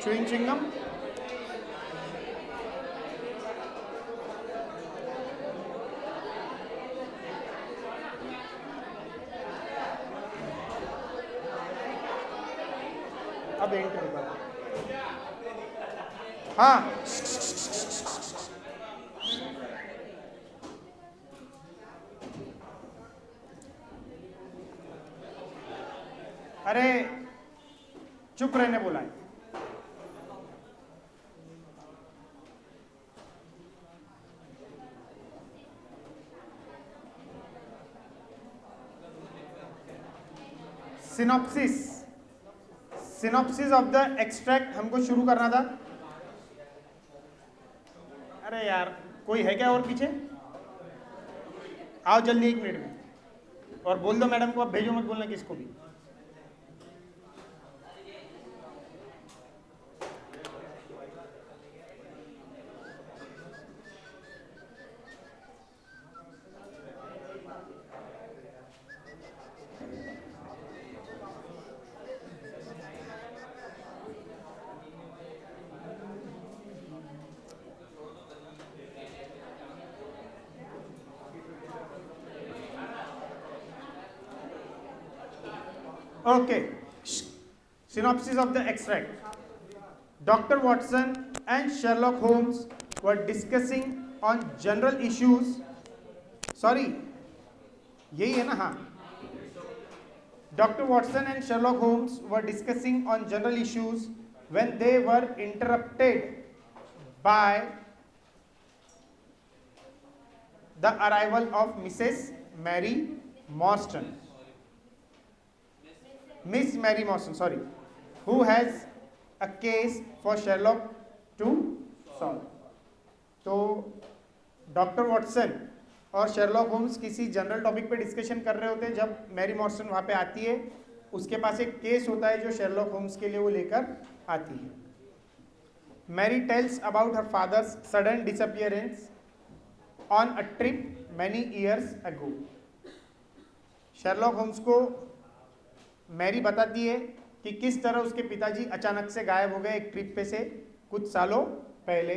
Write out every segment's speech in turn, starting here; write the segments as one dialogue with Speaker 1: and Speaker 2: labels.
Speaker 1: chewing chewing gum? अब enter कर। हाँ, अरे चुप रहने बोला है। सिनॉप्सिस ऑफ द एक्सट्रैक्ट हमको शुरू करना था। अरे यार कोई है क्या और पीछे? आओ जल्दी 1 मिनट में, और बोल दो मैडम को, अब भेजो मत बोलना किसको भी। Okay, synopsis of the extract. Dr. Watson and Sherlock Holmes were discussing on general issues. Sorry, यही है ना? हाँ. Dr. Watson and Sherlock Holmes were discussing on general issues when they were interrupted by the arrival of Mrs. Mary Morstan. Miss Mary Morstan, sorry, who has a case for Sherlock to solve. तो doctor Watson और Sherlock Holmes किसी general topic पे discussion कर रहे होते हैं जब Mary Morrison वहाँ पे आती है। उसके पास एक केस होता है जो शेरलॉक होम्स के लिए वो लेकर आती है। Mary tells about her father's sudden disappearance on a trip many years ago. Sherlock Holmes को मैरी बताती है कि किस तरह उसके पिताजी अचानक से गायब हो गए एक ट्रिप पे से कुछ सालों पहले।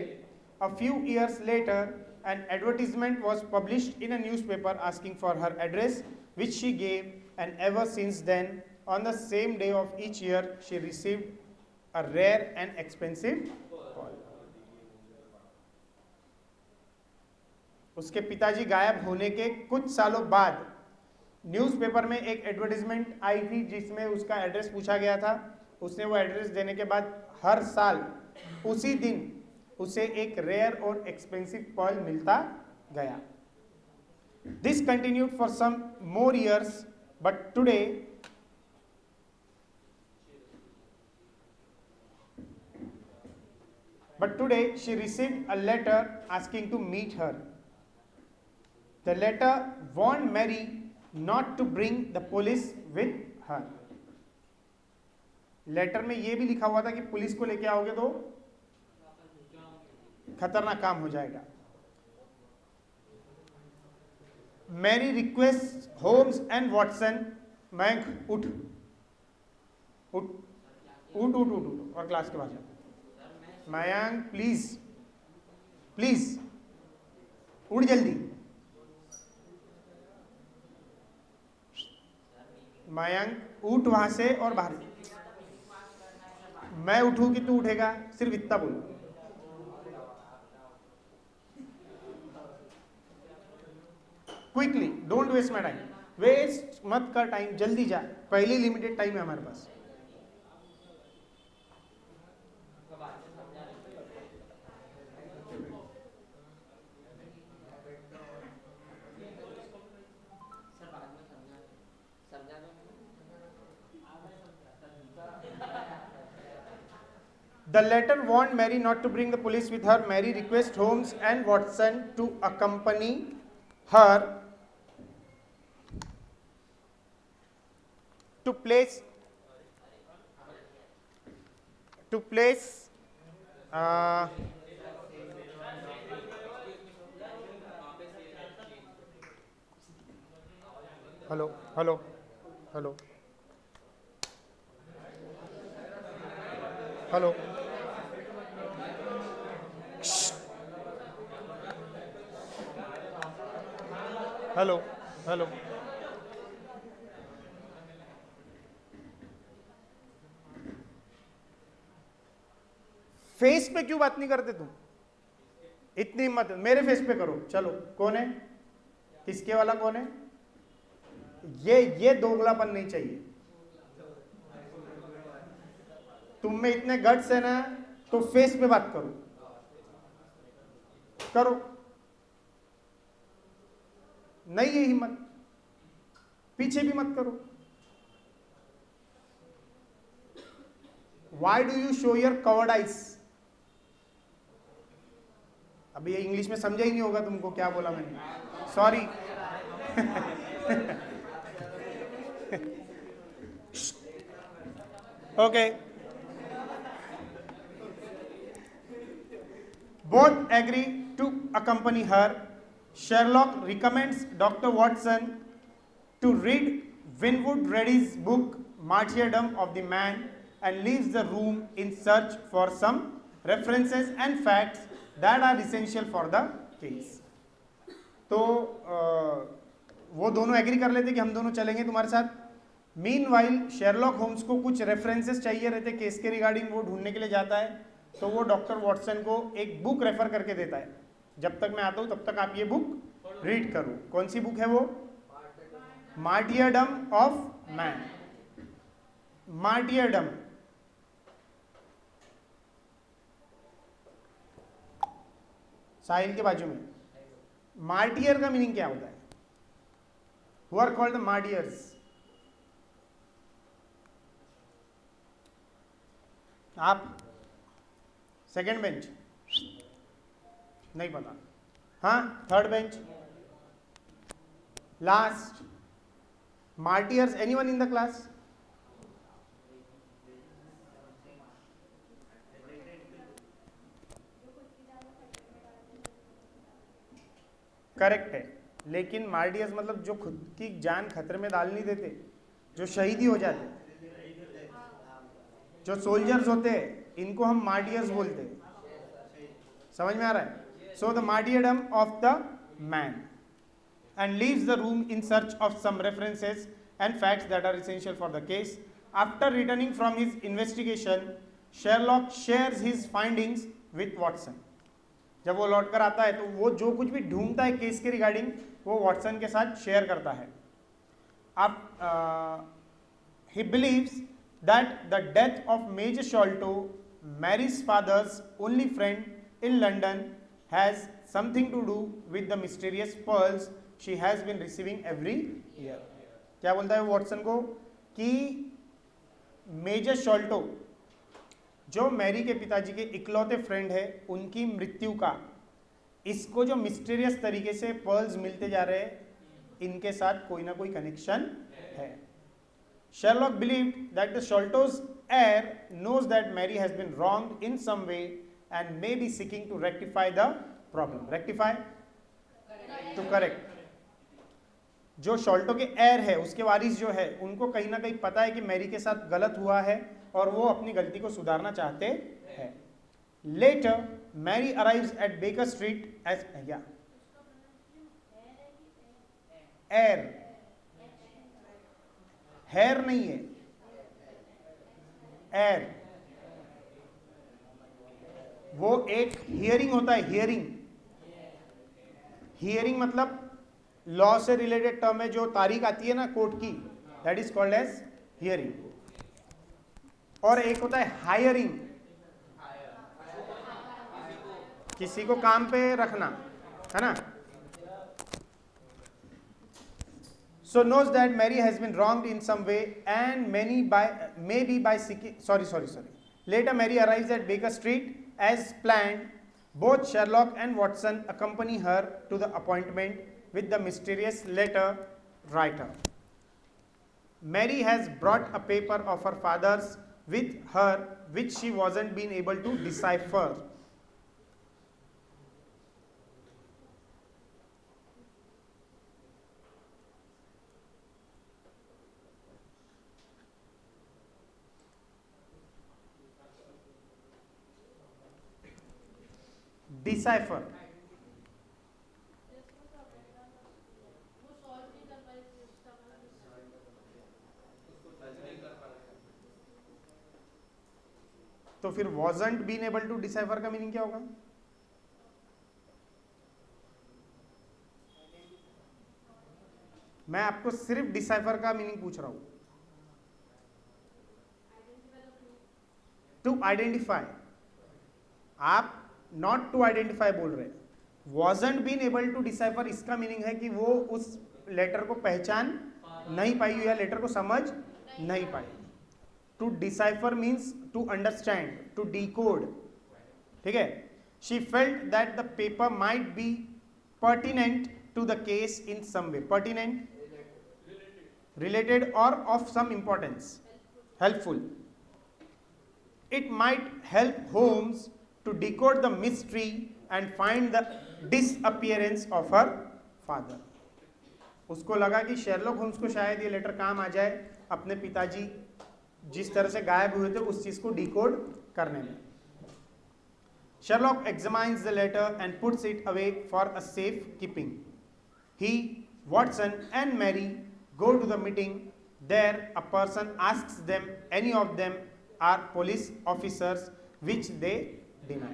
Speaker 1: A few years later, an advertisement was published in a newspaper asking for her address, which she gave, and ever since then, on the same day of each year, she received a rare and expensive call. उसके पिताजी गायब होने के कुछ सालों बाद newspaper में एक एडवर्टाइजमेंट आई थी जिसमें उसका एड्रेस पूछा गया था। उसने वो एड्रेस देने के बाद हर साल उसी दिन उसे एक रेयर और एक्सपेंसिव पर्ल मिलता गया। This continued for some more years but today she received a letter asking to meet her. The letter warned Mary not to bring the police with her. Letter में यह भी लिखा हुआ था कि पुलिस को लेके आओगे तो खतरनाक काम हो जाएगा। Mary request Holmes and Watson, Mayank उठ उठ उठ उठ उठ उठ और क्लास के बाहर जा। मयंक प्लीज प्लीज उठ जल्दी। मयंक उठ वहां से और बाहर। मैं उठूं कि तू उठेगा? सिर्फ इतना बोलो। Quickly, don't waste my time. Waste मत कर टाइम, जल्दी जा, पहली लिमिटेड टाइम है हमारे पास। The letter warned Mary not to bring the police with her. Mary requests Holmes and Watson to accompany her to place hello hello hello hello hello hello, face पे क्यों बात नहीं करते तुम? इतनी हिम्मत है, मेरे फेस पे करो। चलो, कौन है? किसके वाला कौन है? ये दोगलापन नहीं चाहिए। तुम में इतने गट्स है ना, तो फेस पे बात करो। करो, नहीं है हिम्मत, पीछे भी मत करो। Why do you show your covered eyes? अभी ये इंग्लिश में समझा ही नहीं होगा तुमको क्या बोला मैंने, sorry. Okay, both agree to accompany her. Sherlock recommends Dr. Watson to read Winwood Ready's book Martyrdom of the Man and leaves the room in search for some references and facts that are essential for the case. तो वो दोनों agree कर लेते कि हम दोनों चलेंगे तुम्हारे साथ। मीनवाइल शेरलॉक होम्स को कुछ रेफरेंसेस चाहिए रहते केस के रिगार्डिंग, वो ढूंढने के लिए जाता है। तो वो डॉक्टर वॉटसन को एक बुक रेफर करके देता है, जब तक मैं आता हूं तब तक आप ये बुक रीड करो। कौन सी बुक है वो? मार्टियरडम ऑफ मैन। मार्टियरडम, साहिल के बाजू में। मार्टियर का मीनिंग क्या होता है? Who are called the martyrs? आप सेकेंड बेंच, नहीं पता। हाँ, third bench, last. Martyrs, anyone in the class? Correct है, लेकिन मार्टियर्स मतलब जो खुद की जान खतरे में डाल नहीं देते, जो शहीदी हो जाते, जो सोल्जर्स होते हैं, इनको हम मार्टियर्स बोलते हैं। समझ में आ रहा है? So the martyrdom of the man and leaves the room in search of some references and facts that are essential for the case. After returning from his investigation, Sherlock shares his findings with Watson. जब वो लौट कर आता है तो वो जो कुछ भी ढूंढता है केस के रिगार्डिंग, वो वॉटसन के साथ शेयर करता है। अब he believes that the death of Major Sholto, Mary's father's only friend in London, has something to do with the mysterious pearls she has been receiving every year. क्या बोलता है Watson को कि मेजर शॉल्टो, जो Mary के पिताजी के इकलौते फ्रेंड है, उनकी मृत्यु का इसको जो मिस्टीरियस तरीके से पर्ल्स मिलते जा रहे हैं, इनके साथ कोई ना कोई कनेक्शन है। Sherlock believed that the Sholto's heir knows that Mary has been wronged in some way and may be seeking to rectify the problem. Rectify? To correct. जो शॉल्टो के एयर है, उसके वारिस जो है, उनको कहीं ना कहीं पता है कि मैरी के साथ गलत हुआ है और वो अपनी गलती को सुधारना चाहते हैं। Letter Mary arrives at Baker Street as heir, hair नहीं है, एयर। वो एक हियरिंग होता है, हियरिंग। हियरिंग मतलब लॉ से रिलेटेड टर्म है, जो तारीख आती है ना कोर्ट की, that is called as hearing. और एक होता है हायरिंग, किसी को काम पे रखना, है ना। So knows that Mary has been wronged in some way and maybe by seeking, sorry. Later Mary arrives at Baker Street as planned. Both Sherlock and Watson accompany her to the appointment with the mysterious letter writer. Mary has brought a paper of her father's with her which she wasn't been able to decipher. Decipher. तो फिर wasn't been able to decipher का meaning क्या होगा? मैं आपको सिर्फ decipher का meaning पूछ रहा हूं. To identify. आप नॉट टू आइडेंटिफाई बोल रहे हैं. wasn't been able to decipher इसका मीनिंग है कि वो उस लेटर को पहचान नहीं पाई या लेटर को समझ नहीं पाई. To decipher means to understand, to decode. ठीक है. She felt that the paper might be pertinent to the case in some way. Pertinent, related or of some importance, helpful. It might help Holmes to decode the mystery and find the disappearance of her father. उसको लगा कि Sherlock Holmes को शायद ये letter काम आ जाए अपने पिताजी जिस तरह से गायब हुए थे उस चीज को डिकोड करने में. Sherlock examines the letter and puts it away for a safe keeping. He, Watson and Mary go to the meeting. There a person asks them any of them are police officers, which they deny.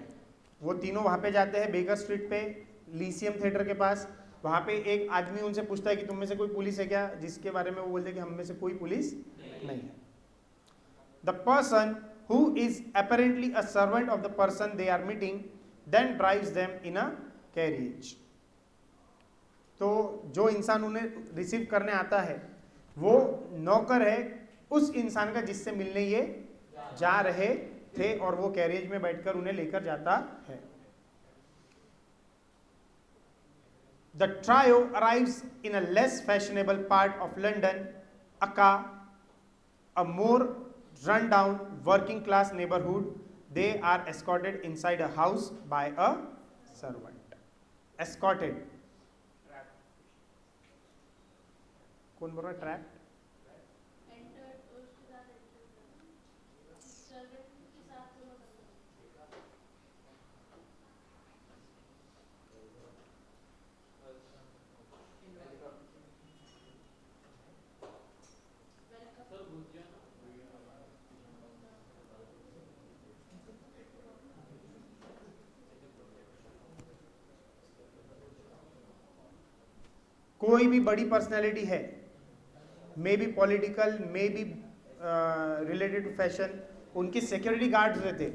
Speaker 1: वो तीनों वहाँ पे जाते हैं baker street पे लीसियम theatre के पास. वहाँ पे एक आदमी उनसे पूछता है कि तुम में से कोई पुलिस है क्या, जिसके बारे में वो बोलते हैं कि हम में से कोई पुलिस नहीं है. The person who is apparently a servant of the person they are meeting then drives them in a carriage. तो जो इंसान उन्हें रिसीव करने आता है वो नौकर है उस इंसान का जिससे मिलने ये जा रहे थे और वो कैरियज में बैठकर उन्हें लेकर जाता है. The trio arrives in a less fashionable part of London, Akka, a more run-down working-class neighborhood. They are escorted inside a house by a servant. Escorted. कौन बोल रहा है? ट्रैप. कोई भी बड़ी पर्सनैलिटी है, may be political, may be related to fashion, उनके security guards रहते.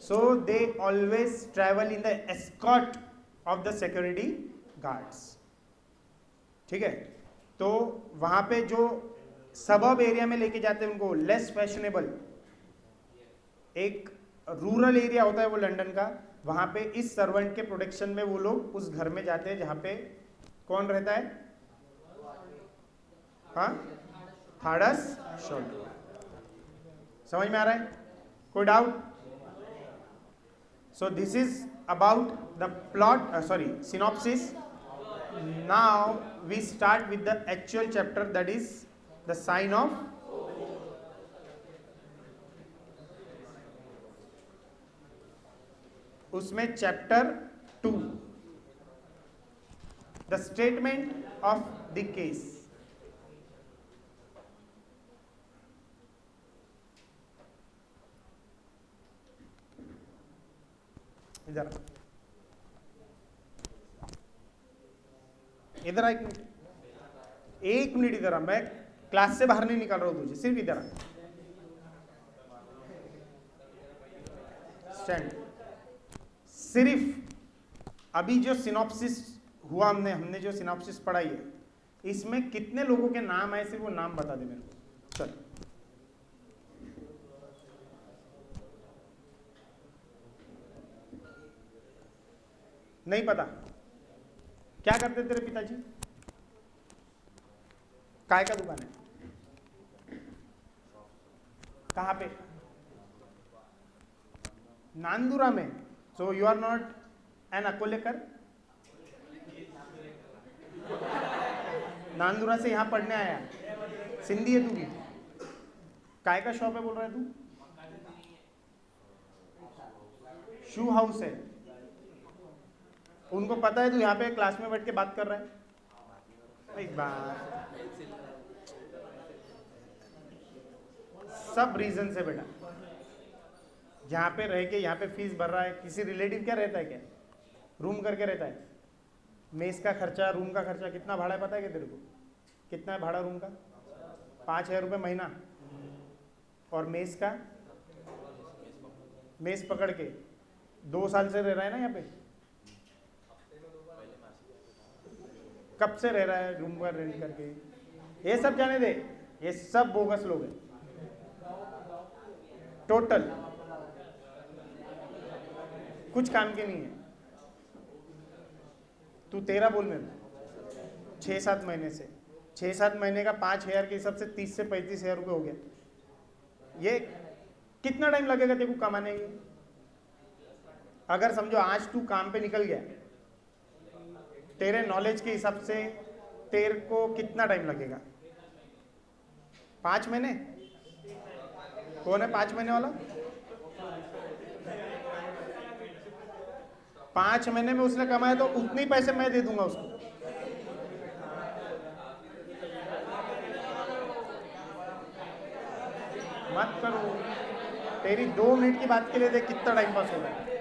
Speaker 1: So they always travel in the escort of the security guards. ठीक है. तो वहां पे जो सबब एरिया में लेके जाते हैं उनको, लेस फैशनेबल, एक रूरल एरिया होता है वो लंदन का, वहां पे इस सर्वेंट के प्रोटेक्शन में वो लोग उस घर में जाते हैं जहां पे कौन रहता है? हाँ, थार्डस शोल्डर. समझ में आ रहा है? कोई doubt? So this is about the plot, sorry, synopsis. Now we start with the actual chapter, that is the sign of. उसमें chapter 2, the statement of the case. इधर इधर आ, एक मिनट इधर आ. मैं क्लास से बाहर नहीं निकाल रहा हूं तुझे, सिर्फ इधर आ. स्टैंड. सिर्फ अभी जो सिनॉप्सिस हुआ, हमने जो सिनॉप्सिस पढ़ाई है, इसमें कितने लोगों के नाम आए, सिर्फ वो नाम बता दे मेरे को. चल. नहीं पता? क्या करते तेरे पिताजी? काय का दुकान है? कहाँ पे? नांदुरा में. So you are not an Akolekar? Nandura से यहाँ पढ़ने आया, सिंधी है तू भी? काय का शॉप है बोल रहा है तू? शू हाउस है. उनको पता है तू यहाँ पे क्लास में बैठ के बात कर रहा है? एक बात, सब रीजन से बेटा. यहाँ पे रह के यहाँ पे फीस भर रहा है, किसी रिलेटिव क्या रहता है क्या, रूम करके रहता है, मेस का खर्चा, रूम का खर्चा कितना भाड़ा है पता है क्या तेरे को, कितना है भाड़ा रूम का, 5,000 रुपये महीना, और मेस का, मेस पकड़ के 2 साल से रह रहा है ना यहाँ पे, कब से रह रहा है रूम पर रेंट करके, ये सब जाने दे, ये सब बोगस लोग हैं टोटल, कुछ काम के नहीं है। तू तेरा बोल मेरे 6-7 महीने से, 6-7 महीने का 5,000 के हिसाब से 30 से 35,000 रुपये हो गया। ये कितना टाइम लगेगा तेरे को कमाने के, अगर समझो आज तू काम पे निकल गया, तेरे नॉलेज के हिसाब से तेरे को कितना टाइम लगेगा, 5 महीने। कौन है 5 महीने वाला, 5 महीने में उसने कमाया तो उतने ही पैसे मैं दे दूंगा उसको। मत करो, तेरी 2 मिनट की बात के लिए देख कितना टाइम पास हो रहा है।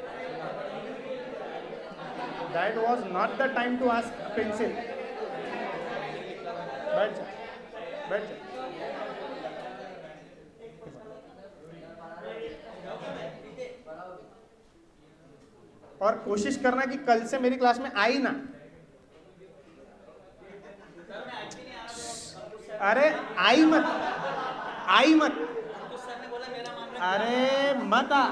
Speaker 1: That was not the time to ask pencil. बैठ जा, बैठ जा। और कोशिश करना कि कल से मेरी क्लास में आई ना। अरे आई मत, आई मत, अरे मत आ।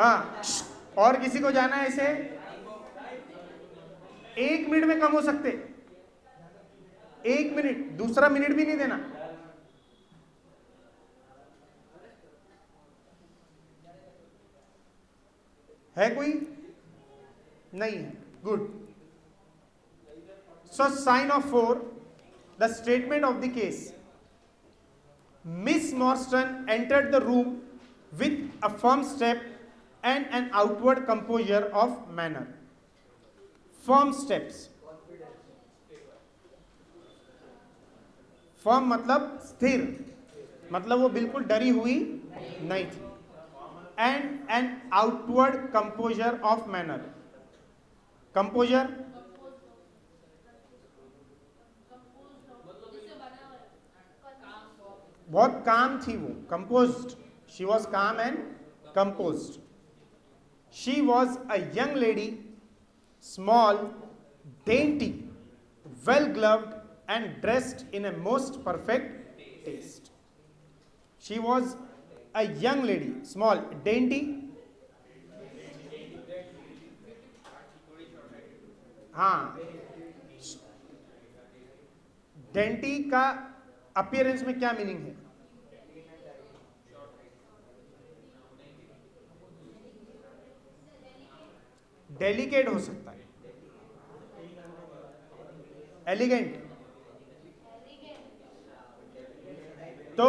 Speaker 1: हाँ, और किसी को जाना है ऐसे 1 मिनट में कम हो सकते, 1 मिनट, दूसरा मिनट भी नहीं देना। है कोई, नहीं है, good. So sign off 4, the statement of the case, miss Morstan entered the room with a firm step and an outward composure of manner. Firm steps. Firm मतलब स्थिर, मतलब वो बिल्कुल डरी हुई नहीं थी। And an outward composure of manner. Composure बहुत काम थी वो, composed. She was calm and composed. She was a young lady, small, dainty, well gloved and dressed in a most perfect taste. She was a young lady, small, dainty, हाँ, dainty का appearance में क्या meaning है? Delicate हो सकता है, elegant, तो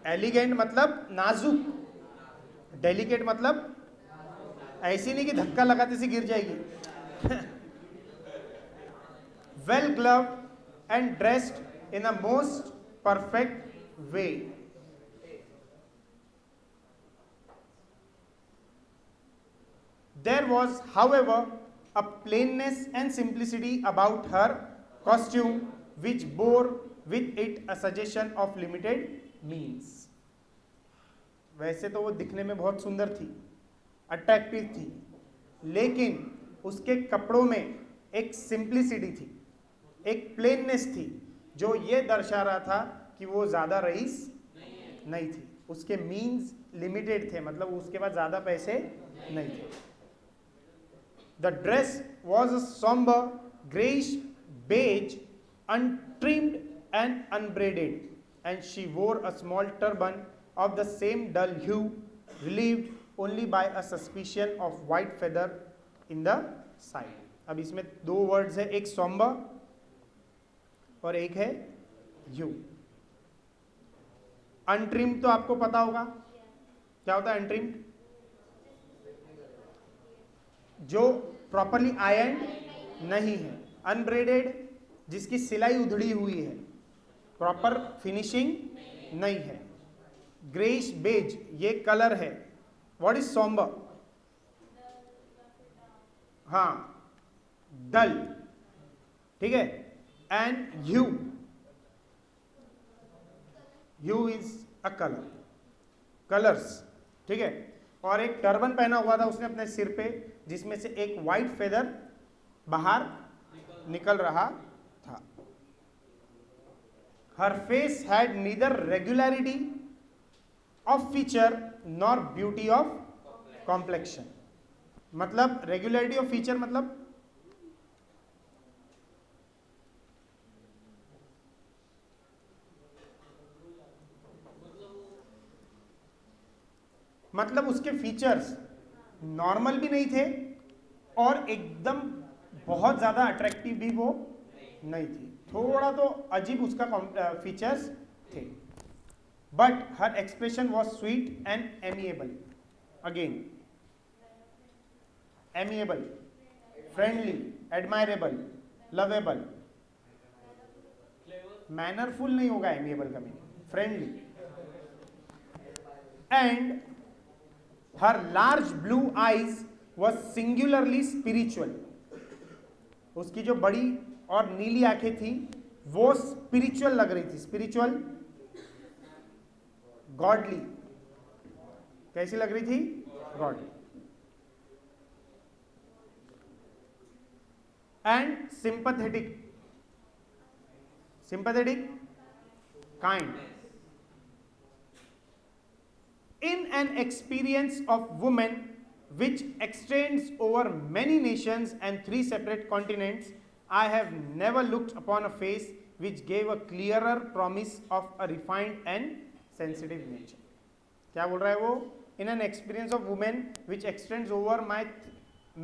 Speaker 1: elegant मतलब नाजुक, डेलिकेट मतलब ऐसी नहीं कि धक्का लगाते से गिर जाएगी। Well gloved and dressed in a most perfect way. There was, however, a plainness and simplicity about her costume which bore with it a suggestion of limited means. वैसे तो वो दिखने में बहुत सुंदर थी, अट्रैक्टिव थी, लेकिन उसके कपड़ों में एक सिंप्लिसिटी थी, एक प्लेननेस थी, जो ये दर्शा रहा था कि वो ज़्यादा रईस नहीं थी। उसके मीन्स लिमिटेड थे, मतलब उसके पास ज़्यादा पैसे नहीं थे। The dress was a somber, grayish beige, untrimmed and unbraided, and she wore a small turban of the same dull hue, relieved only by a suspicion of white feather in the side. अब इसमें 2 words है, एक somber और एक है hue. Untrimmed तो आपको पता होगा क्या होता है untrimmed, जो प्रॉपरली आयरन नहीं है, अनब्रेडेड जिसकी सिलाई उधड़ी हुई है, प्रॉपर फिनिशिंग नहीं है, ग्रेइश बेज ये कलर है. What is sombre? हाँ, डल. ठीक है. And hue, hue is a colour, colours. ठीक है. और एक टर्बन पहना हुआ था उसने अपने सिर पे, जिसमें से एक व्हाइट फेदर बाहर निकल रहा था. Her face had neither regularity of feature nor beauty of complexion. मतलब रेगुलरिटी ऑफ फीचर मतलब उसके फीचर्स नॉर्मल भी नहीं थे और एकदम बहुत ज्यादा अट्रैक्टिव भी वो नहीं थी. थोड़ा तो अजीब उसका फीचर्स थे. But her expression was sweet and amiable. Again, amiable, friendly, admirable, lovable. Mannerful नहीं होगा एमिएबल का meaning, friendly. And her large blue eyes was singularly spiritual. उसकी जो बड़ी और नीली आंखें थी वो स्पिरिचुअल लग रही थी. Spiritual, godly. कैसी लग रही थी? Godly. And sympathetic, sympathetic, kind. In an experience of woman which extends over many nations and 3 separate continents, I have never looked upon a face which gave a clearer promise of a refined and sensitive nature. क्या बोल रहा है वो? In an experience of woman which extends over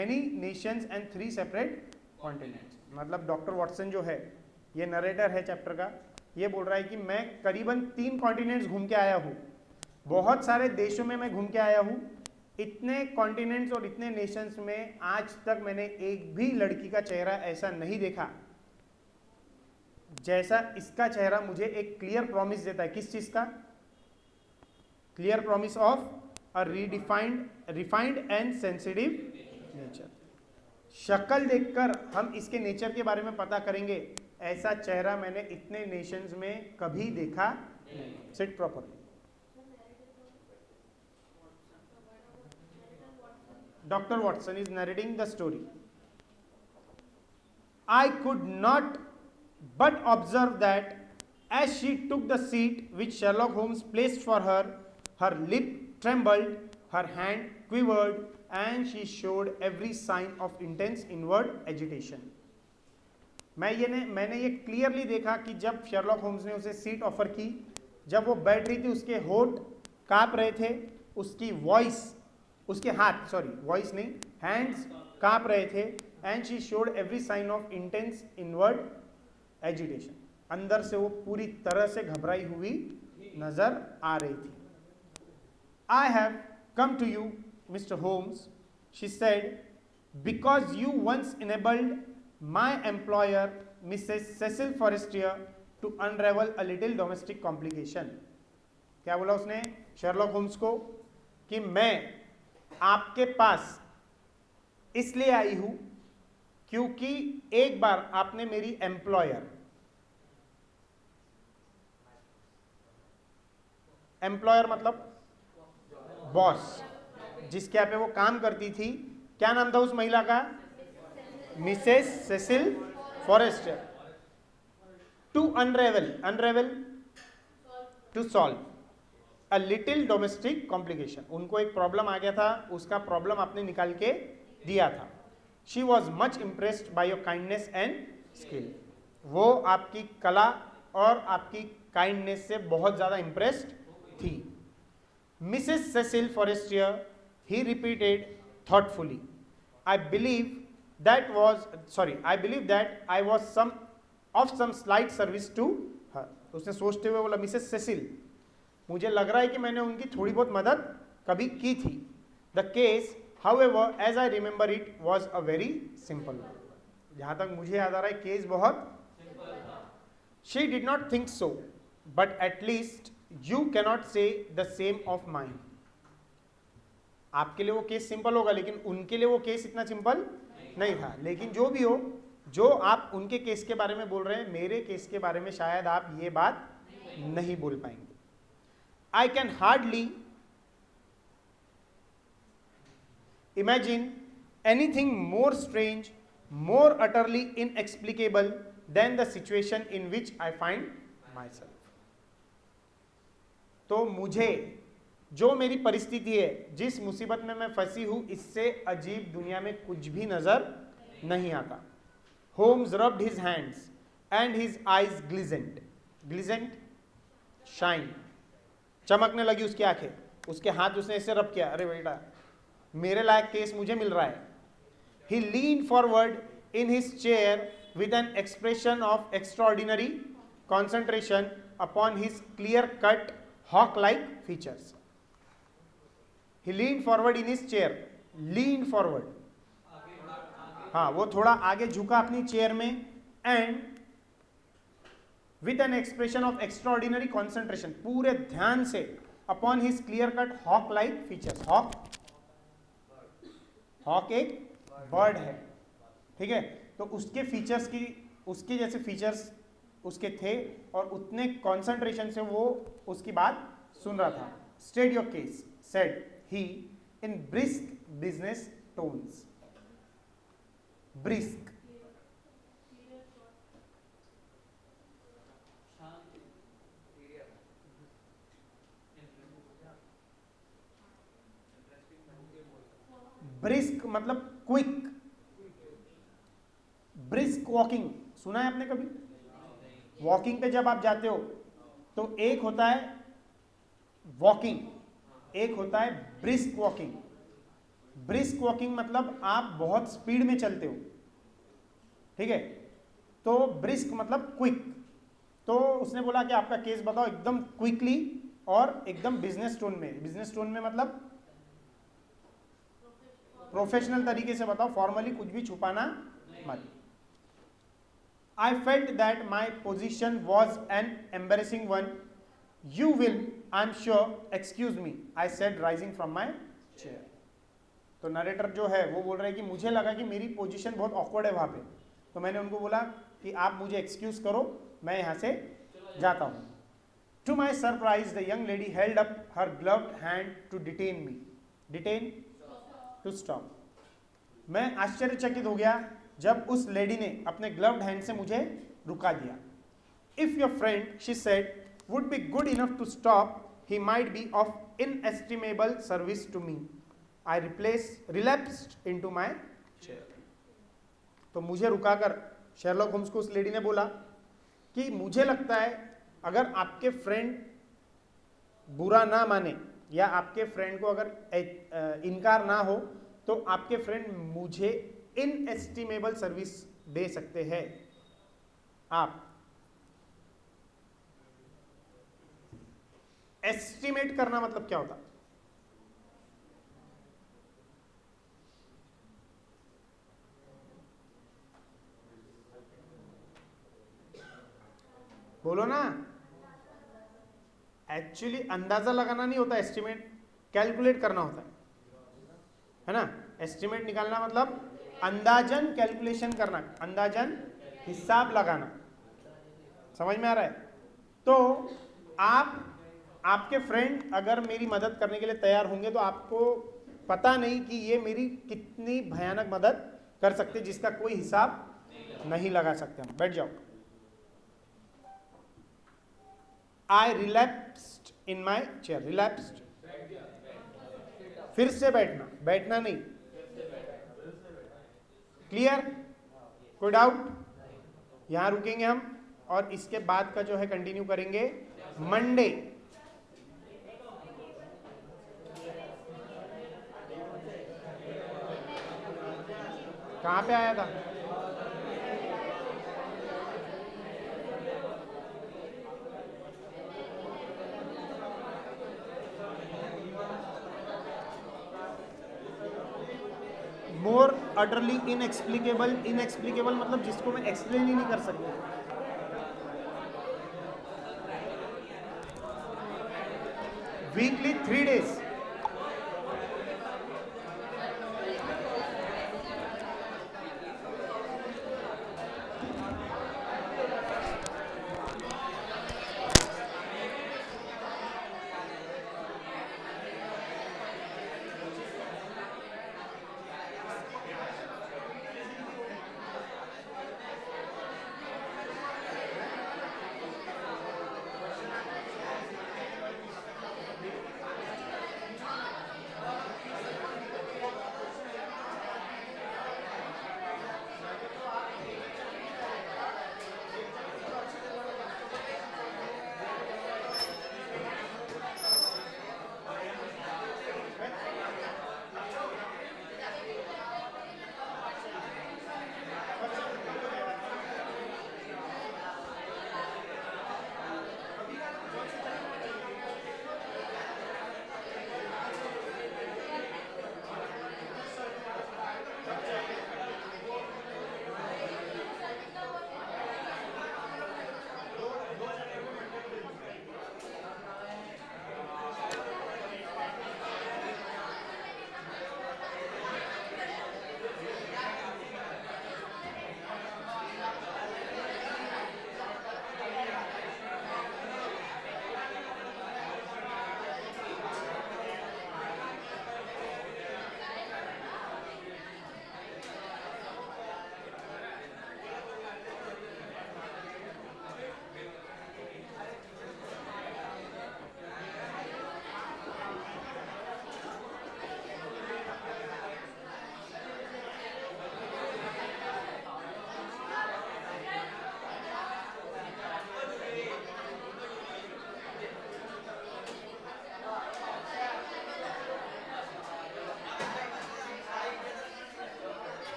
Speaker 1: many nations and 3 separate continents. मतलब doctor Watson जो है, ये narrator है चैप्टर का, ये बोल रहा है कि मैं करीबन 3 कॉन्टिनेंट्स घूम के आया हूँ. बहुत सारे देशों में मैं घूम के आया हूँ. इतने कॉन्टिनेंट्स और इतने नेशंस में आज तक मैंने एक भी लड़की का चेहरा ऐसा नहीं देखा जैसा इसका चेहरा मुझे एक क्लियर प्रॉमिस देता है. किस चीज का? Clear promise of a refined and sensitive nature. शक्ल देखकर हम इसके नेचर के बारे में पता करेंगे. ऐसा चेहरा मैंने इतने नेशंस में कभी देखा नहीं. Seat properly. Dr. Watson is narrating the story. I could not but observe that as she took the seat which Sherlock Holmes placed for her, her lip trembled, her hand quivered, and she showed every sign of intense inward agitation. मैंने ये clearly देखा कि जब Sherlock Holmes ने उसे seat offer की, जब वो बैठ रही थी, उसके होठ कांप रहे थे, उसकी वॉइस, उसके हाथ, सॉरी वॉइस नहीं, हैंड्स कांप रहे थे. And she showed every sign of intense inward agitation. अंदर से वो पूरी तरह से घबराई हुई नजर आ रही थी. I have come to you mister Holmes, she said, because you once enabled my employer missus Cecil Forrester to unravel a little domestic complication. क्या बोला उसने शर्लॉक होम्स को? कि मैं आपके पास इसलिए आई हूं क्योंकि एक बार आपने मेरी एम्प्लॉयर, एम्प्लॉयर मतलब बॉस, जिसके यहाँ पे वो काम करती थी, क्या नाम था उस महिला का? Missus Cecil Forrester. To unravel to solve a little domestic complication. उनको एक प्रॉब्लम आ गया था, उसका प्रॉब्लम आपने निकाल के दिया था. She was much impressed by your kindness and skill. वो आपकी कला और आपकी काइंडनेस से बहुत ज्यादा इम्प्रेस्ड थी. Missus Cecil Forrester, he repeated thoughtfully, I believe that I was some slight service to her. उसने सोचते हुए बोला, मिसेस सेसिल, मुझे लग रहा है कि मैंने उनकी थोड़ी बहुत मदद कभी की थी. The case however as I remember it was a very simple. जहां तक मुझे याद आ रहा है केस बहुत. She did not think so, but at least you cannot say the same of mind. आपके लिए वो केस सिंपल होगा, लेकिन उनके लिए वो केस इतना सिंपल नहीं था। लेकिन जो भी हो, जो आप उनके केस के बारे में बोल रहे हैं, मेरे केस के बारे में शायद आप ये बात नहीं बोल पाएंगे। I can hardly imagine anything more strange, more utterly inexplicable than the situation in which I find myself. तो मुझे जो मेरी परिस्थिति है, जिस मुसीबत में मैं फंसी हूं, इससे अजीब दुनिया में कुछ भी नजर नहीं आता। Holmes rubbed his hands and his eyes glistened, glistened shine, चमकने लगी उसकी आंखें, उसके हाथ उसने ऐसे रब किया, अरे बेटा मेरे लायक केस मुझे मिल रहा है। He lean forward in his chair with an expression of extraordinary concentration upon his clear-cut, hawk-like features. He leaned forward in his chair. Leaned forward. हाँ, वो थोड़ा आगे झुका अपनी चेयर में, and with an expression of extraordinary concentration, पूरे ध्यान से, upon his clear-cut, hawk-like features. Hawk एक बर्ड है, ठीक है, तो उसके फीचर्स की, उसके जैसे फीचर्स उसके थे, और उतने कंसंट्रेशन से वो उसकी बात सुन रहा था। State your case, said he in brisk business tones. Brisk, brisk मतलब क्विक। ब्रिस्क वॉकिंग सुना है आपने कभी? वॉकिंग पे जब आप जाते हो तो एक होता है वॉकिंग, एक होता है ब्रिस्क वॉकिंग। ब्रिस्क वॉकिंग मतलब आप बहुत स्पीड में चलते हो, ठीक है, तो ब्रिस्क मतलब क्विक। तो उसने बोला कि आपका केस बताओ एकदम क्विकली और एकदम बिजनेस टोन में। बिजनेस टोन में मतलब प्रोफेशनल तरीके से बताओ, फॉर्मली कुछ भी छुपाना मत। I felt that my position was an embarrassing one. You will, I'm sure, excuse me, I said rising from my chair. तो नरेटर जो है वो बोल रहा है कि मुझे लगा कि मेरी पोजीशन बहुत ऑकवर्ड है वहाँ पे, तो मैंने उनको बोला कि आप मुझे एक्सक्यूज करो, मैं यहाँ से जाता हूँ। To my surprise, the young lady held up her gloved hand to detain me. Detain? To stop. मैं आश्चर्यचकित हो गया जब उस लेडी ने अपने ग्लव्ड हैंड से मुझे रुका दिया। If your friend, she said, would be good enough to stop, he might be of inestimable service to me. I relapsed into my chair. तो मुझे रुकाकर शेरलॉक होम्स को उस लेडी ने बोला कि मुझे लगता है अगर आपके फ्रेंड बुरा ना माने या आपके फ्रेंड को अगर इनकार ना हो, तो आपके फ्रेंड मुझे इनएस्टिमेबल सर्विस दे सकते हैं। आप एस्टिमेट करना मतलब क्या होता? बोलो ना। एक्चुअली अंदाजा लगाना नहीं होता, एस्टिमेट कैलकुलेट करना होता है ना। एस्टिमेट निकालना मतलब अंदाजन कैलकुलेशन करना, अंदाजन हिसाब लगाना। समझ में आ रहा है? तो आपके फ्रेंड अगर मेरी मदद करने के लिए तैयार होंगे तो आपको पता नहीं कि ये मेरी कितनी भयानक मदद कर सकते, जिसका कोई हिसाब नहीं लगा सकते हम। बैठ जाओ। आई रिलैप्स्ड इन माई चेयर। रिलैप्स्ड फिर से बैठना, बैठना नहीं। क्लियर? कोई डाउट? यहां रुकेंगे हम और इसके बाद का जो है कंटिन्यू करेंगे मंडे। कहां पे आया था? मोर अटरली इनएक्सप्लिकेबल। इनएक्सप्लिकेबल मतलब जिसको मैं एक्सप्लेन ही नहीं कर सकता। Weekly 3 days.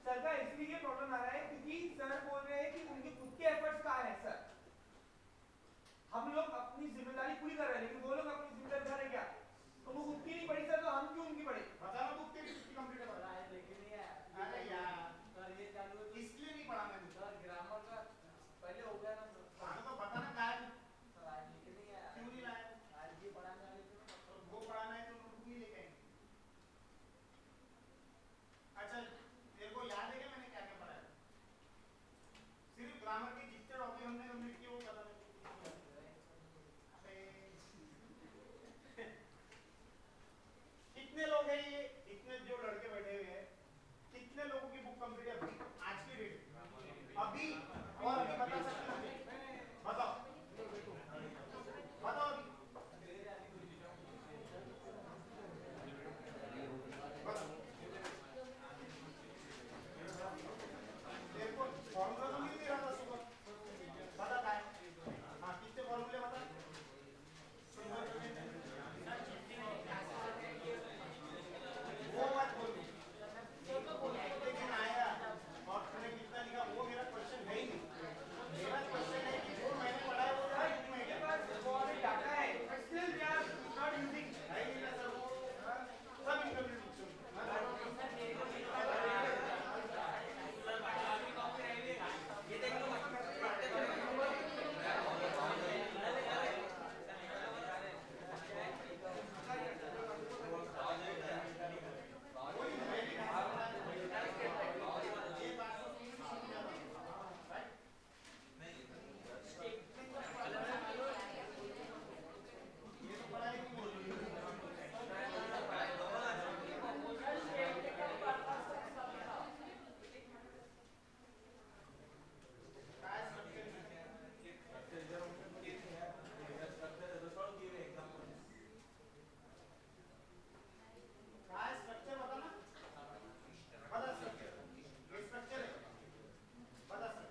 Speaker 2: सर का इसलिए प्रॉब्लम आ रहा है क्योंकि सर बोल रहे हैं कि उनके खुद के एफर्ट्स कहाँ है सर। हम लोग अपनी जिम्मेदारी पूरी कर रहे हैं लेकिन वो लोग अपनी जिम्मेदारी कर रहे क्या? तो वो खुद की नहीं पढ़ी सर तो हम क्यों उनकी पढ़े?
Speaker 1: बताना बुक तेरी कंप्लीट कर रहा है लेकिन यार अरे यार
Speaker 2: इतने जो लड़के बैठे हुए हैं, कितने लोगों की बुक कंप्लीट है अभी आज की डेट अभी, और अभी बता सकते हो मुझे? बताओ बताओ अभी बताओ। तेरे को फॉर्मूला तो मिल नहीं रहा था सुबह, बता काय? हाँ कितने फॉर्मूले बता? वो मत बोल, लेकिन आया और तूने कितना लिखा वो मेरा क्वेश्चन है ही नहीं। मेरा क्वेश्चन है कि जो मैंने पढ़ा है वो
Speaker 3: सर मेरे पास बहुत डाटा है but still we are not using.
Speaker 2: है ही नहीं सर, वो सब इनकम्प्लीट बुक्स हैं।
Speaker 3: ये देख लो
Speaker 2: स्ट्रक्चर बता ना, बता स्ट्रक्चर, ये स्ट्रक्चर है, बता सर।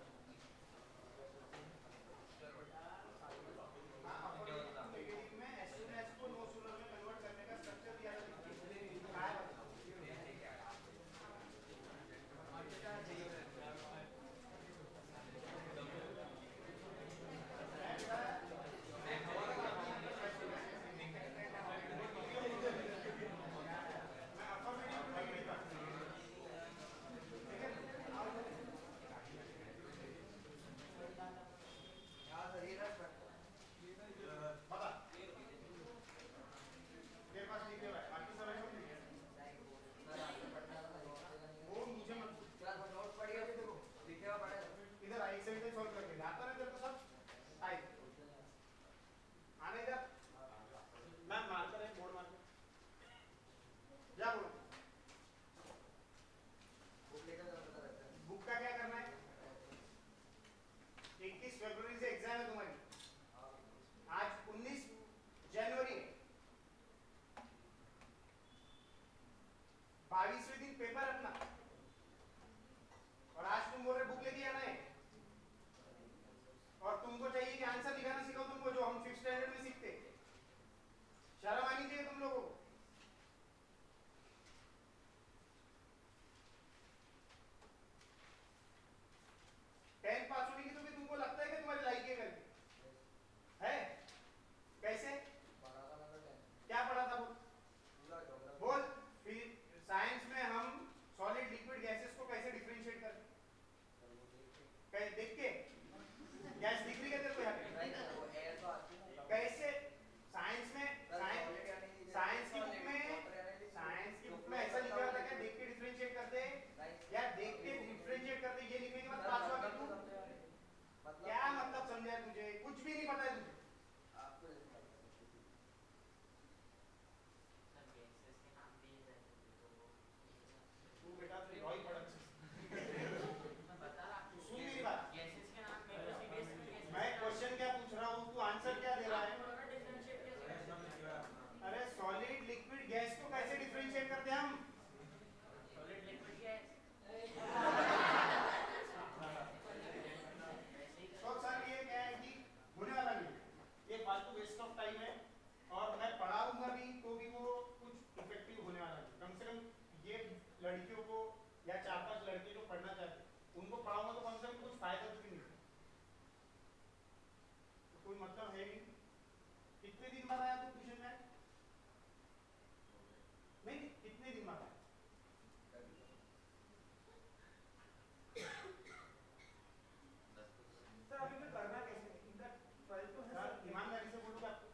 Speaker 2: नेगेटिव में एस को नो सोलर में कन्वर्ट करने का स्ट्रक्चर दिया था, क्या है बता? मैं अफर्मेटिव टू नेगेटिव का, ठीक है? बता तेरे पास लिखे हुआ है, बाकी सब है सब लिखे हैं। वो मुझे मत इधर राइट साइड से सॉल्व करके आता है तेरे को सब टाइप आने इधर। मैं मार्कर है, बोर्ड मार्कर जा बोलो। बुक का क्या करना है? 21 फरवरी से एग्जाम है तुम्हारी, आज 19 जनवरी है, 22वें दिन पेपर अपना, और आज तुम बोल रहे बुक लेके आना है, और तुमको चाहिए कि आंसर लिखाना सिखाओ तुमको, जो हम 5th स्टैंडर्ड में सीखते। शर्म आनी चाहिए तुम लोगों को। टेंथ पास होने की तो भी तुमको लगता है कि तुम्हारी लाइक है करके, है? कैसे क्या पढ़ा था बोल? बोल। फिर साइंस में हम सॉलिड लिक्विड गैसेस को कैसे डिफरेंशिएट करते? देख के गैस दिख रही है तेरे को यहाँ पे? कैसे? साइंस में साइंस की बुक में ऐसा लिखा होता है, देख के डिफरेंशिएट करते हैं या देख के डिफरेंशिएट करते, ये लिखने के बाद पास हुआ कि तू क्या मतलब समझा? तुझे कुछ भी नहीं पता है तुझे। तू बेटा रॉय पढ़ अच्छे से। सुन मेरी बात, मैं क्वेश्चन क्या पूछ रहा हूँ, तू आंसर क्या दे रहा है? अरे सॉलिड लिक्विड गैस को कैसे डिफरेंशिएट करते हैं हम? तो सर ये क्या है कि होने वाला नहीं, ये फालतू वेस्ट ऑफ टाइम है, और मैं पढ़ाऊंगा भी तो भी वो कुछ इफेक्टिव होने वाला नहीं। कम से कम ये लड़कियों को या 4-5 लड़के जो पढ़ना चाहते उनको पढ़ाऊंगा तो कम से कम कुछ फायदा तो भी नहीं, तो कोई मतलब है नहीं। कितने दिन बाद आया तू ट्यूशन में? नहीं कितने दिन बाद आया?
Speaker 3: सर अभी मैं करना कैसे? इनका 12 तो है
Speaker 2: सर
Speaker 3: सर।
Speaker 2: ईमानदारी से बोलूंगा आपको,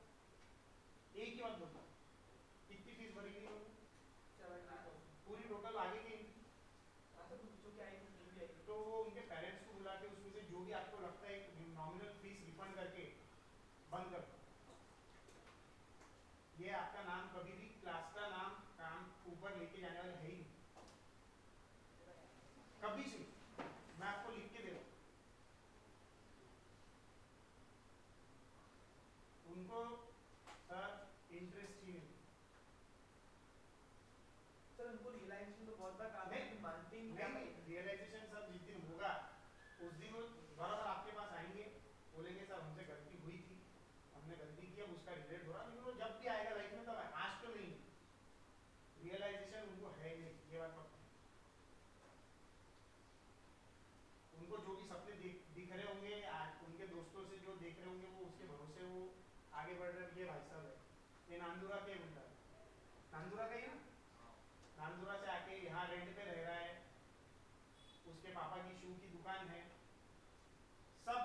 Speaker 2: एक ही बात बोलूंगा, कितनी फीस भरेगी पूरी टोटल आगे की? तो वो उनके पेरेंट्स को बुला के उसमें से जो भी आपको लगता है नॉमिनल फीस रिफंड करके बंद कर दो। ये आपका नाम कभी भी क्लास का नाम काम ऊपर लेके जाने वाली कभी से मैं आपको लिख के दे रहा हूँ, उनको सर इंटरेस्ट ही नहीं।
Speaker 3: सर उनको रियलाइजेशन तो बहुत बार काम है, मानते ही
Speaker 2: नहीं, रियलाइजेशन सर जिस दिन होगा उस दिन वो बराबर आपके पास आएंगे, बोलेंगे सर हमसे गलती हुई थी, हमने गलती की, अब उसका रिग्रेट हो रहा, लेकिन वो जब भी आएगा लाइफ में तब आज तो नहीं। रियलाइजेशन उनको है ही नहीं, ये बात पक्का है। उनको जो भी सपने दिख रहे होंगे, आज उनके दोस्तों से जो देख रहे होंगे, वो उसके भरोसे वो आगे बढ़ रहे हैं। ये भाई साहब है, ये नांदुरा के उल्टा, नांदुरा का ही ना, नांदुरा से आके यहाँ रेंट पे रह रहा है, उसके पापा की शू की दुकान है, सब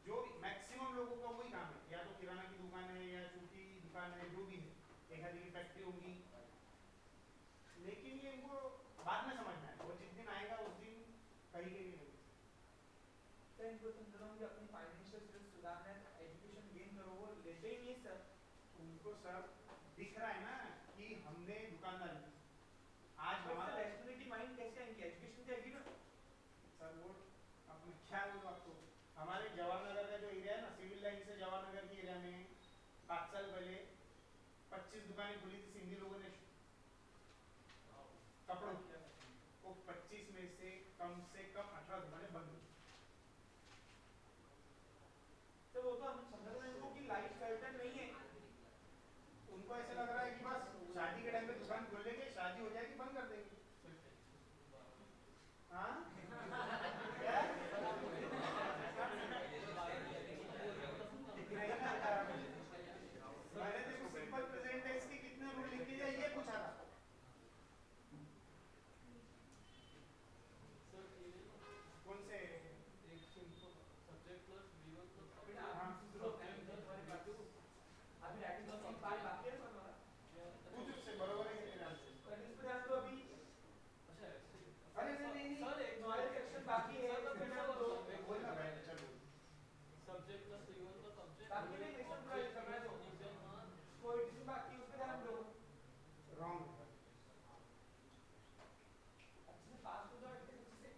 Speaker 2: जो भी मैक्सिमम लोगों का वही काम है, या तो किराना की दुकान है या शू की दुकान है, जो भी है, एक आधी की फैक्ट्री होगी, लेकिन ये इनको बाद में समझ में आए, वो जिस दिन आएगा उस दिन कहीं के नहीं।
Speaker 3: सर इनको समझ रहा हूँ कि अपनी फाइनेंशियल स्किल्स सुधारना है, एजुकेशन गेन करो, वो लेते ही नहीं सर।
Speaker 2: उनको सर दिख रहा है ना कि हमने दुकानदारी की, आज हमारा
Speaker 3: रेस्पॉन्सिबिलिटी माइंड कैसे आएंगे, एजुकेशन से आएगी ना
Speaker 2: सर। वो अपने क्या बोलो आपको, हमारे जवाहरनगर का जो एरिया है ना, सिविल लाइन से जवाहरनगर के एरिया में 5 साल पहले 25 दुकानें खुली थी सिंधी लोगों ने कपड़ों की, वो 25 में से कम 18 दुकानें बंद हुई।
Speaker 3: तो वो तो हम समझ रहे हैं उनको कि लाइफ सर्टेन नहीं है,
Speaker 2: उनको ऐसा लग रहा है कि बस शादी के टाइम पे दुकान खोल लेंगे, शादी हो जाएगी बंद कर देंगे। हाँ क्या? मैंने देखो सिंपल प्रेजेंट टेंस के कितने रूल लिख दिया, ये पूछा था। कौन से? हाँ
Speaker 3: अभी राइटिंग का सम पार्ट बाकी है ना हमारा,
Speaker 2: कुछ उससे बराबर है कि नहीं ध्यान से?
Speaker 3: पर इस पे ध्यान दो अभी।
Speaker 2: अरे नहीं
Speaker 3: सर एक नॉलेज सेक्शन बाकी है, इस पे ध्यान दो।
Speaker 2: बोल ना भाई, चलो
Speaker 3: बाकी नहीं सेक्शन पूरा करना है, तो कोई किसी बाकी उस पे ध्यान दो।
Speaker 2: रॉन्ग।
Speaker 3: अच्छे से पास हो जाओ अच्छे से,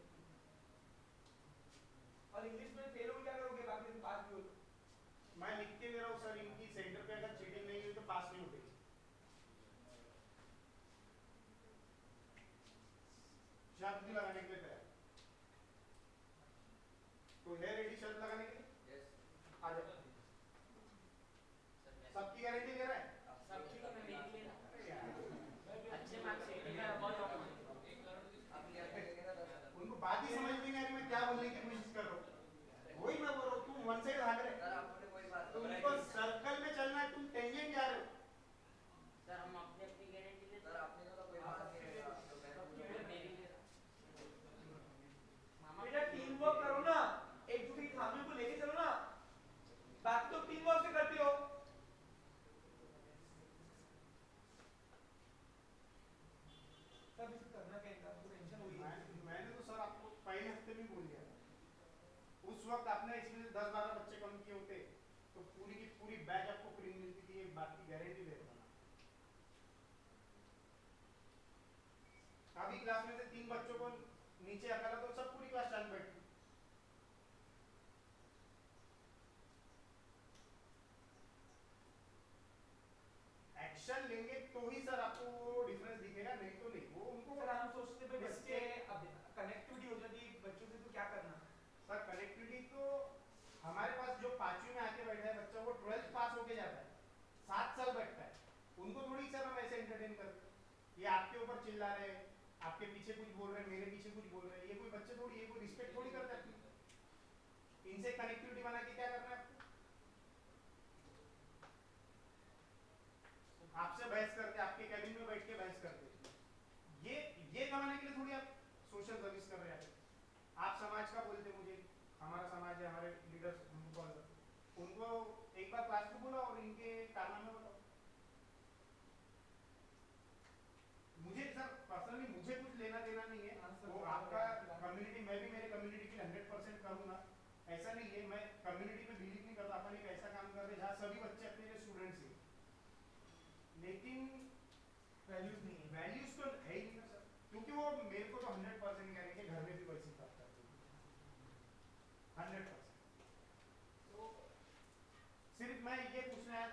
Speaker 3: और इंग्लिश में फेल हो क्या करोगे, बाकी में पास भी हो।
Speaker 2: मैं लिख के दे रहा हूँ सर, इनकी सेंटर पे अगर चीटिंग नहीं हुई तो पास नहीं होगी। शर्त भी लगाने के लिए तैयार तो है, रेडी शर्त लगाने के लिए? आ जाओ, सबकी गारंटी दे रहा है?
Speaker 3: सब ठीक है, मैं मेरी लिए
Speaker 2: अरे यार,
Speaker 3: अच्छे मार्क्स से मेरा बहुत
Speaker 2: उनको बात ही समझ नहीं आ रही, मैं क्या बोलने की कोशिश कर रहा हूँ। वही मैं बोल रहा हूँ, तुम वन साइड भाग रहे, तुमको सर्कल में चलना है, तुम टेंजेंट जा रहे हो।
Speaker 4: सर हम अपने अपनी गारंटी ले,
Speaker 5: सर आपने तो कोई बात नहीं है,
Speaker 4: मेरी ले मामा
Speaker 3: बेटा टीम वर्क करो ना, एक दूसरे की खामियों को लेके चलो ना, बात तो टीम वर्क से करते हो। सब इसको करना क्या है, आपको टेंशन हुई है।
Speaker 2: मैंने तो सर आपको पहले हफ्ते में बोल दिया था, उस वक्त आपने इसमें 10-12 बच्चे कम किए होते तो पूरी की पूरी बैच आपको फ्री मिलती थी, एक बात की गारंटी दे रहा हूं। अभी क्लास में से 3 बच्चों को नीचे हटाना तो सब पूरी क्लास शांत बैठी। एक्शन लेंगे तो ही सर आपको वो डिफरेंस दिखेगा, नहीं तो नहीं। वो उनको
Speaker 3: सर हम सोचते थे बच्चे अब कनेक्टिविटी हो जाती है बच्चों से, तो क्या करना।
Speaker 2: सर कनेक्टिविटी तो हमारे पास जो 5वीं में आके बैठा है बच्चा, वो 12th पास होके जाता है, 7 साल बैठता है, उनको थोड़ी सर हम ऐसे एंटरटेन करते, ये आपके ऊपर चिल्ला रहे, आपके पीछे कुछ बोल रहे हैं, मेरे पीछे कुछ बोल रहे हैं, ये कोई बच्चे थोड़ी, ये कोई रिस्पेक्ट थोड़ी करते हैं। इनसे कनेक्टिविटी बना के क्या करना है आपको? आपसे बहस करते, आपके कैबिन में बैठ के बहस करते, ये कमाने के लिए थोड़ी आप सोशल सर्विस कर रहे हैं। आप समाज का बोलते, मुझे हमारा समाज है, हमारे लीडर्स उनको कॉल करते, उनको एक बार क्लास में बोला और इनके कारनामे बताओ। मुझे सर पर्सनली मुझे कुछ लेना देना नहीं है, वो आपका कम्युनिटी, मैं भी मेरे कम्युनिटी के लिए 100% करूंगा, ऐसा नहीं है। मैं कम्युनिटी में बिलीव नहीं करता, अपन एक ऐसा काम कर रहे जहाँ सभी बच्चे अपने लिए स्टूडेंट्स हैं, लेकिन
Speaker 3: वैल्यूज नहीं है,
Speaker 2: वैल्यूज तो है ही नहीं ना सर, क्योंकि वो मेरे को तो 100% कह रहे हैं घर में भी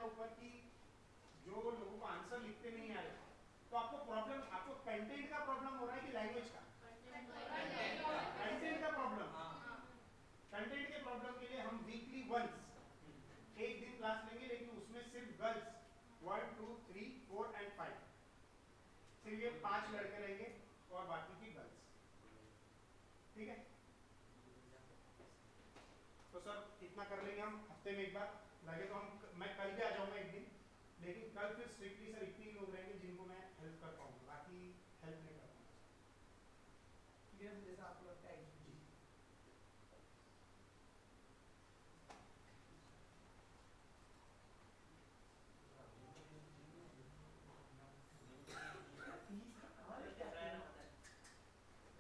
Speaker 2: ऊपर कि जो लोगों को आंसर लिखते नहीं आ रहे, तो आपको प्रॉब्लम, आपको कंटेंट का प्रॉब्लम हो रहा है कि लैंग्वेज का? कंटेंट का प्रॉब्लम। कंटेंट के प्रॉब्लम के लिए हम वीकली वंस एक दिन क्लास लेंगे, लेकिन उसमें सिर्फ गर्ल्स 1 2 3 4 एंड 5, सिर्फ ये 5 लड़के रहेंगे और बाकी की गर्ल्स। ठीक है, तो सर इतना कर लेंगे हम हफ्ते में एक बार। लगे तो मैं कल भी आ जाऊंगा एक दिन, लेकिन कल फिर स्ट्रिक्टली सर इतने ही लोग रहेंगे जिनको मैं हेल्प कर पाऊंगा, बाकी हेल्प नहीं कर पाऊंगा।
Speaker 3: क्लियर जैसा आपको लगता है जी।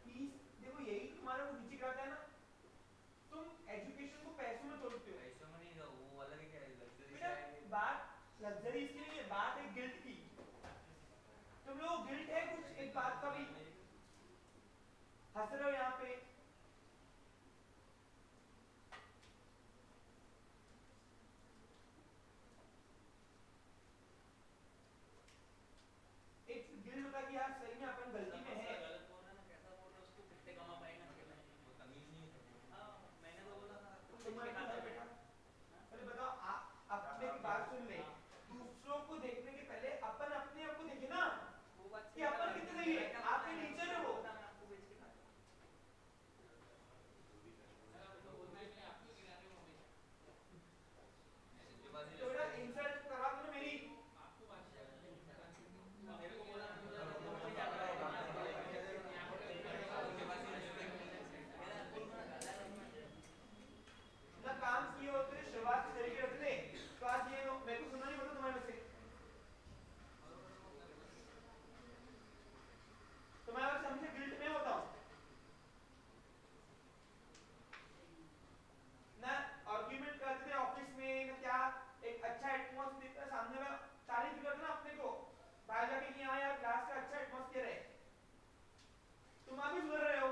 Speaker 3: फीस देखो यही तुम्हारा वो नीचे गिराता है ना, तुम एजुकेशन को पैसों में तोड़ते हो।
Speaker 5: पैसों में नहीं जाओ, वो अलग ही क्या है, लग्जरी
Speaker 3: बेटा बात लग्जरी इसकी नहीं है, बात है गिल्ट की। तुम लोग गिल्ट है कुछ एक बात का भी, हंस रहे हो यहाँ पे। एक गिल्ट होता है कि यार सही में अपन गलती में है।
Speaker 4: गलत बोल रहा है ना, कैसा बोल रहा है, उसको कितने कमा पाएगा अकेला?
Speaker 5: वो तमीज नहीं है सबको।
Speaker 4: हाँ, मैंने तो बोला था कुछ
Speaker 3: तुम्हारे
Speaker 4: के
Speaker 3: को है
Speaker 4: खाता
Speaker 3: बेटा।
Speaker 4: है।
Speaker 3: अरे बताओ अपने की बात सुन ले, दूसरों को देखने के पहले अपन अपने आप को देखे ना
Speaker 4: वो बात
Speaker 3: कि अपन कितने सही है, आपके नीचे है वो।
Speaker 4: मैं आपको बेच के खाता हूँ।
Speaker 3: तो बेटा इंसल्ट करवा दो ना मेरी।
Speaker 4: मेरे को बोला मुझे क्या पता
Speaker 3: ना काम किए होते शुरुआत से तरीके रखते, तो आज ये मेरे को सुनना नहीं पड़ता तुम्हारे में से। तो मैं अगर समझे गिल्ट में होता हूँ ना, आर्ग्यूमेंट करते थे ऑफिस में ना, क्या एक अच्छा एटमॉस्फेयर था, सामने में तारीफ करते ना अपने को बाहर जाके कि हाँ यार क्लास का अच्छा एटमॉस्फेयर है, तुम अभी सुधर रहे हो।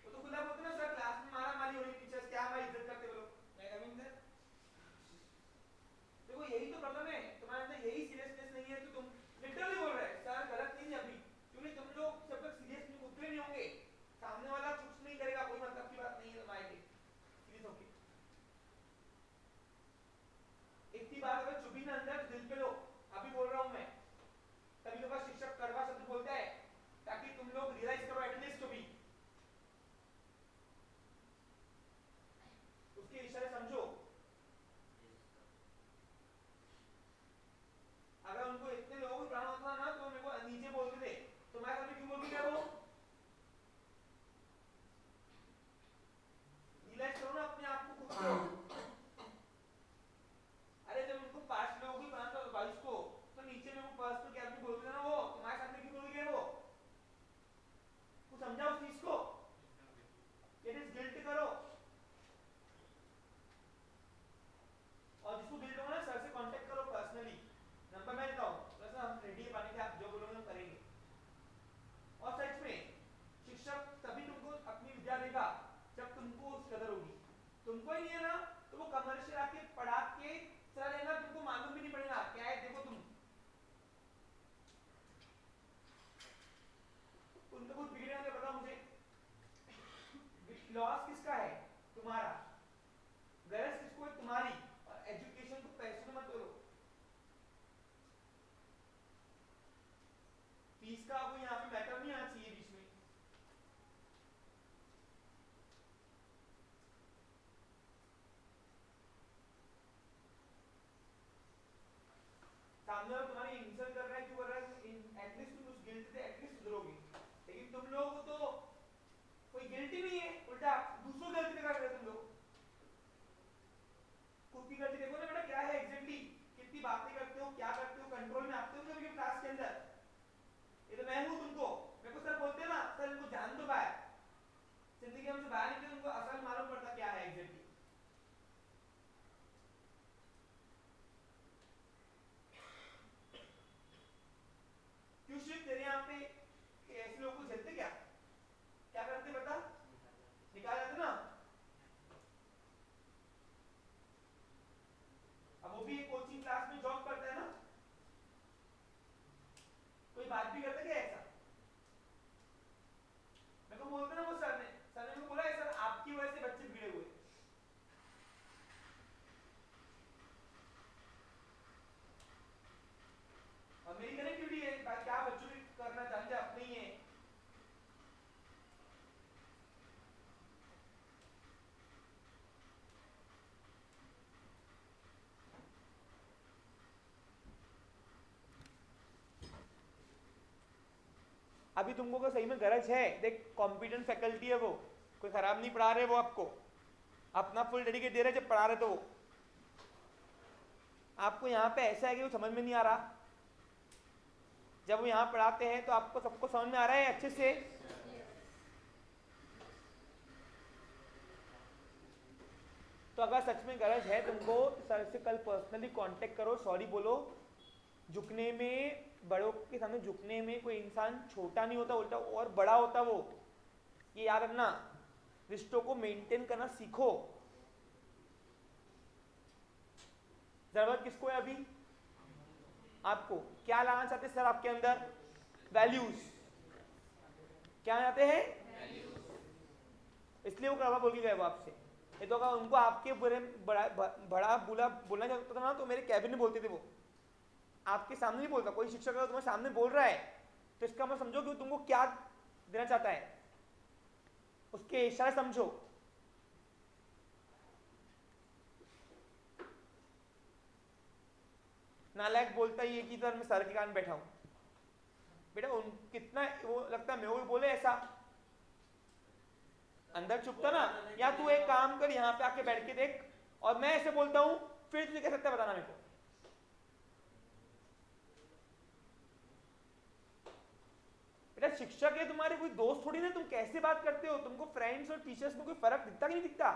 Speaker 3: वो तो खुला बोलते ना सर क्लास में मारा मारी हो रही, टीचर्स क्या हमारी इज्जत करते वो लोग। मैं कमिंग सर देखो यही तो प्रॉब्लम है, तुम्हारे अंदर यही सीरियसनेस नहीं है, तो तुम लिटरली बोल रहे हैं सर गलत नहीं है अभी, क्योंकि तुम लोग जब तक सीरियस उतरे नहीं होंगे, सामने वाला कुछ नहीं करेगा, कोई मतलब की बात नहीं है तुम्हारे लिए सीरियस होके। इतनी बात अगर चुभी ना अंदर दिल पे लो, अभी बोल रहा हूं मैं। तभी लोग शिक्षक कड़वा शब्द बोलता है ताकि तुम लोग रियलाइज करो एटलीस्ट तो भी उसके इशारे समझो। अगर उनको इतने लोगों को प्राण होता ना तो मेरे को नीचे बोलते थे, तो मैं कभी क्यों बोल दिया वो? रियलाइज करो ना अपने आप को खुद को। अरे जब उनको 5 लोगों की प्राण था 22 को, तो नीचे में वो पर्सनल क्या भी बोलते थे ना, वो तुम्हारे सामने क्यों बोल गए वो? कुछ समझा उस चीज को? इट इज गिल्ट करो, और जिसको गिल्ट हो ना सर से कांटेक्ट करो पर्सनली, नंबर मैं देता हूँ, तो सर हम रेडी है पाने के, आप जो बोलोगे हम करेंगे। और सच में शिक्षक तभी तुमको अपनी विद्या देगा जब तुमको उस कदर होगी। तुमको ही नहीं है ना तो वो कमर्शियल आके पढ़ा के चला लेना, तुमको मालूम भी नहीं पड़ेगा क्या है। देखो तुम उनको कुछ बिगड़े होंगे, बताओ मुझे लॉस किसका है? तुम्हारा। गरज किसको है? तुम्हारी। और एजुकेशन को पैसों में मत करो। फीस का कोई यहाँ पे मैटर नहीं आना चाहिए बीच में। सामने वाला तुम्हारी इंसल्ट कर रहा है, क्यों कर रहा है? एटलीस्ट तुम उस गिल्ट से एटलीस्ट सुधरोगे, लेकिन तुम लोग तो कोई गिल्ट ही नहीं है, उल्टा दूसरों गलती कर रहे हो तुम लोग। खुद की गलती देखो ना बेटा क्या है एग्जैक्टली, कितनी बातें करते हो, क्या करते हो, कंट्रोल में आते हो कभी क्लास के अंदर? ये तो मैं हूं तुमको अभी तुमको अगर सही में गरज है, देख कॉम्पिटेंट फैकल्टी है वो, कोई खराब नहीं पढ़ा रहे वो, आपको अपना फुल डेडिकेट दे रहे जब पढ़ा रहे तो वो आपको यहाँ पे ऐसा है कि वो समझ में नहीं आ रहा, जब वो यहाँ पढ़ाते हैं तो आपको सबको समझ में आ रहा है अच्छे से। तो अगर सच में गरज है तुमको तो सर से कल पर्सनली कांटेक्ट करो, सॉरी बोलो। झुकने में, बड़ों के सामने झुकने में कोई इंसान छोटा नहीं होता, उल्टा और बड़ा होता वो, ये याद रखना। रिश्तों को मेंटेन करना सीखो। जरूरत किसको है अभी? आपको। क्या लाना चाहते सर आपके अंदर? वैल्यूज। क्या चाहते हैं? इसलिए वो कड़वा बोल के गए वो आपसे। ये तो अगर उनको आपके बड़ा बोलना चाहता था ना तो मेरे कैबिन में बोलते थे वो, आपके सामने नहीं बोलता। कोई शिक्षक अगर तुम्हारे सामने बोल रहा है तो इसका मतलब समझो कि तुमको क्या देना चाहता है, उसके इशारे समझो। नालायक बोलता ही है कि सर मैं सर के कान बैठा हूं, बेटा उन कितना वो लगता है मैं वो बोले ऐसा, अंदर चुपता ना। या तू एक काम कर, यहाँ पे आके बैठ के देख, और मैं ऐसे बोलता हूं, फिर तुझे कह सकता है बताना मेरे को। बेटा शिक्षक है तुम्हारे, कोई दोस्त थोड़ी ना, तुम कैसे बात करते हो? तुमको फ्रेंड्स और टीचर्स में कोई फर्क दिखता कि नहीं दिखता?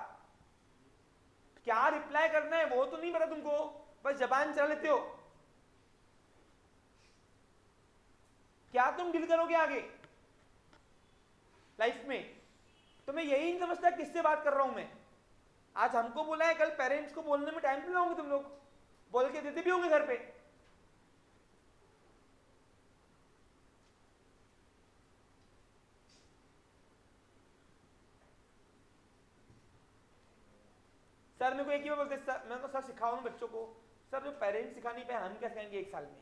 Speaker 3: क्या रिप्लाई करना है वो तो नहीं पता तुमको, बस जबान चला लेते हो। क्या तुम डील करोगे आगे लाइफ में? तो मैं यही नहीं समझता किससे बात कर रहा हूं मैं। आज हमको बोला है, कल पेरेंट्स को बोलने में टाइम नहीं लाओगे तुम लोग, बोल के देते भी होंगे घर पे। सर मेरे को एक ही बार बोलते, सर मैं तो सर सिखाओ ना बच्चों को। सर जो पेरेंट्स सिखा नहीं पाए हम क्या सिखाएंगे एक साल में?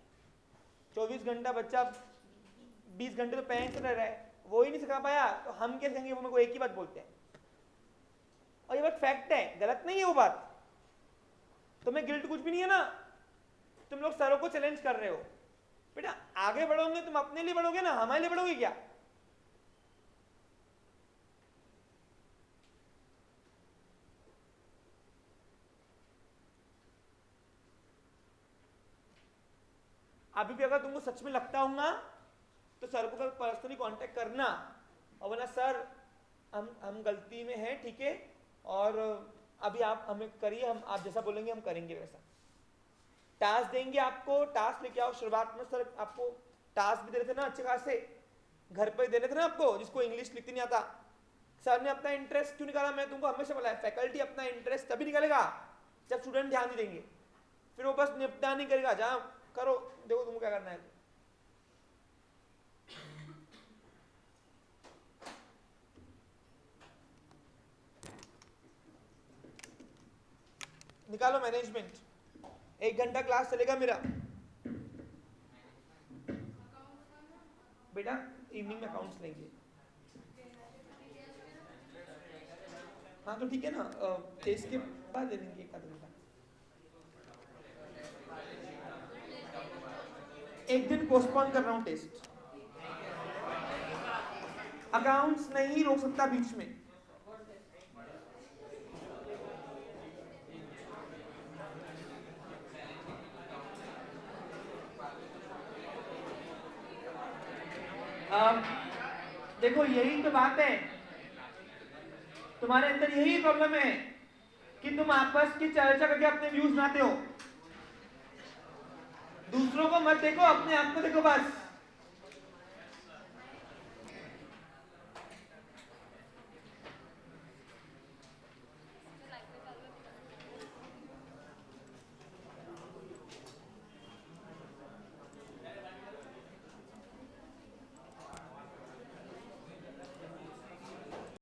Speaker 3: 24 घंटा बच्चा 20 घंटे तो पेरेंट्स रह रहा है, वो ही नहीं सिखा पाया तो हम क्या सिखाएंगे? वो मेरे को एक ही बात बोलते हैं, और ये बात फैक्ट है, गलत नहीं है वो बात। तुम्हें गिल्ट कुछ भी नहीं है ना, तुम लोग सरों को चैलेंज कर रहे हो। बेटा आगे बढ़ोगे तुम अपने लिए बढ़ोगे ना, हमारे लिए बढ़ोगे क्या? अभी भी अगर तुमको सच में लगता होगा तो सर को पर्सनली कांटेक्ट करना, और बोला सर हम गलती में हैं, ठीक है, और अभी आप हमें करिए, हम आप जैसा बोलेंगे हम करेंगे वैसा। टास्क देंगे आपको, टास्क लेके आओ। शुरुआत में सर आपको टास्क भी दे रहे थे ना अच्छे खासे, घर पर दे रहे थे ना आपको, जिसको इंग्लिश लिखते नहीं आता। सर ने अपना इंटरेस्ट क्यों निकाला? मैं तुमको हमेशा बोला है, फैकल्टी अपना इंटरेस्ट तभी निकालेगा जब स्टूडेंट ध्यान नहीं देंगे। फिर वो बस निपटा नहीं करेगा, जहां करो देखो तुमको क्या करना है। निकालो मैनेजमेंट, 1 घंटा क्लास चलेगा मेरा। बेटा इवनिंग में अकाउंट्स लेंगे। हाँ तो ठीक है ना, टेस्ट के बाद ले लेंगे 1 आध घंटा। एक दिन पोस्टपोन कर रहा हूं टेस्ट, अकाउंट्स नहीं रोक सकता बीच में। देखो यही तो बात है, तुम्हारे अंदर यही प्रॉब्लम है कि तुम आपस की चर्चा करके अपने व्यूज बनाते हो। दूसरों को मत देखो, अपने आप को देखो बस।